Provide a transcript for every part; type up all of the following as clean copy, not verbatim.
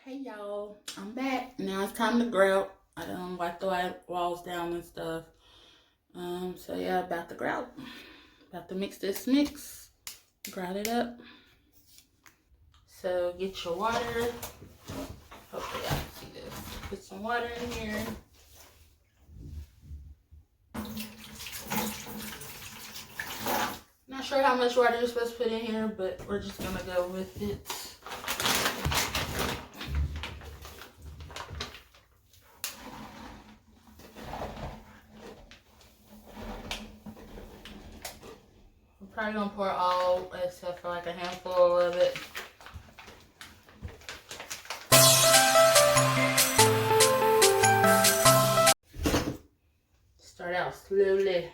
Hey y'all, I'm back. Now it's time to grout. I done wiped the walls down and stuff. So yeah, about to grout. About to mix this mix. Grout it up. So get your water. Hopefully y'all can see this. Put some water in here. Not sure how much water you're supposed to put in here, but we're just gonna go with it. Probably gonna pour all except for like a handful of it. Start out slowly.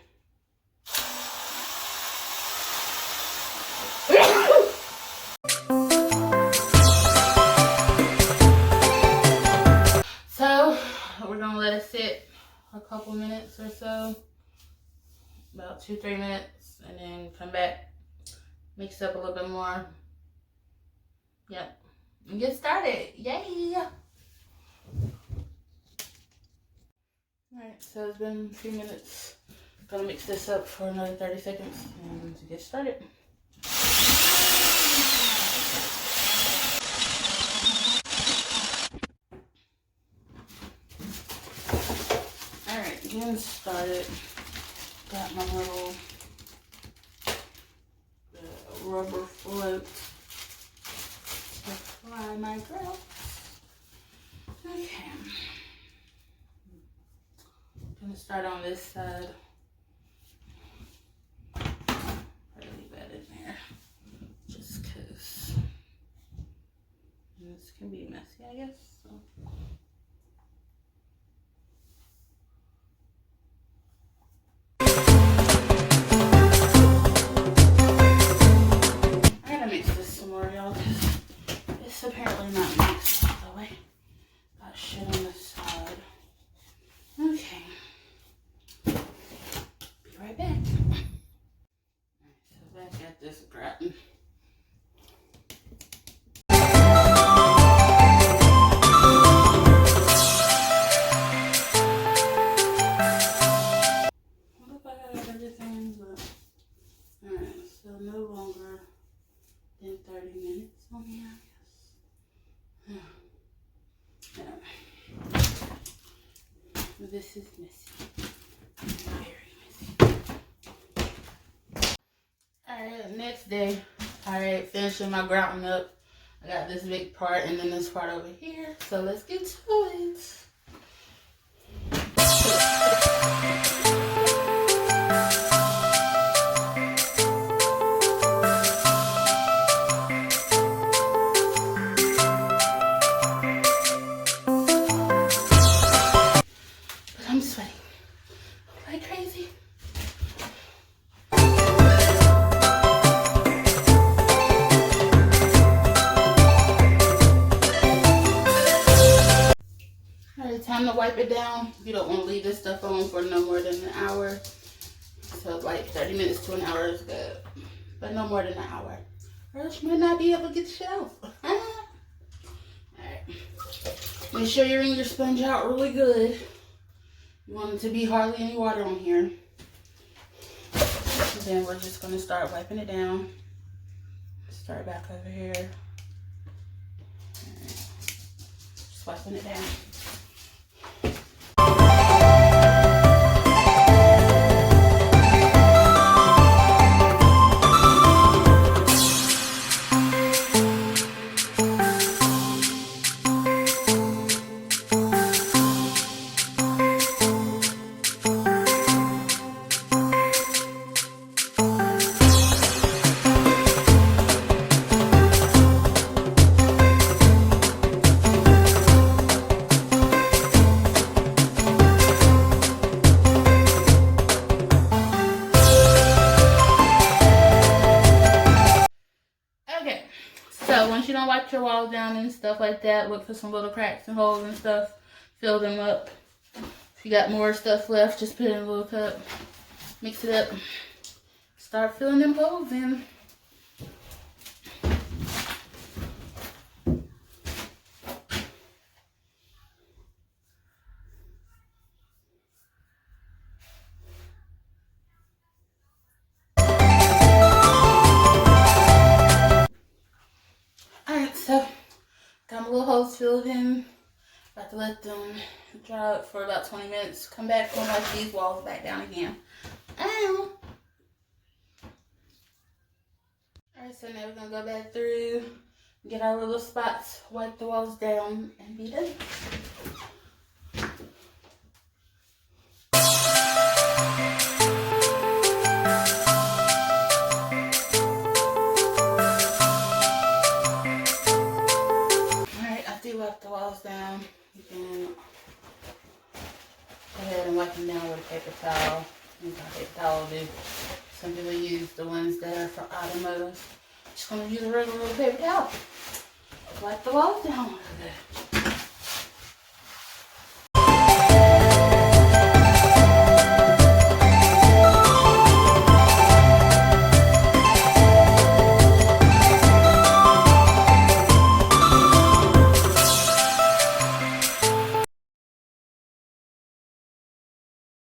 So we're gonna let it sit a couple minutes or so. About 2-3 minutes, and then come back, mix up a little bit more. Yep, and get started. Yay! Alright, so it's been a few minutes. Gonna mix this up for another 30 seconds and to get started. Alright, getting started. Got my little rubber float to fry my grill. Okay. Gonna start on this side. Probably leave that in there just because this can be messy, I guess. So. It's apparently not mixed all the way. Got shit on the side. Okay. Be right back. Alright, so back at this gratin. I hope I got everything, but alright, so no longer than 30 minutes on here. This is messy. Very messy. Alright, next day. Alright, finishing my grouting up. I got this big part and then this part over here. So let's get to it. I'm sweating like crazy. Alright, time to wipe it down. You don't want to leave this stuff on for no more than an hour. So like 30 minutes to an hour is good. But no more than an hour. Or else you might not be able to get the shit off. Alright. Make sure you wring your sponge out really good. You want it to be hardly any water on here. And then we're just going to start wiping it down. Start back over here. Right. Just wiping it down. So once you don't wipe your walls down and stuff like that, look for some little cracks and holes and stuff. Fill them up. If you got more stuff left, just put it in a little cup. Mix it up. Start filling them holes in. Got my little holes filled in. About to let them dry up for about 20 minutes. Come back and wipe these walls back down again. Ow! Alright, so now we're going to go back through, get our little spots, wipe the walls down, and be done. Alright, after you wipe the walls down, you can go ahead and wipe them down with a paper towel. You can paper towel will do. Some people use the ones that are for automotive. Just gonna use a regular little paper towel. Wipe the walls down a little bit.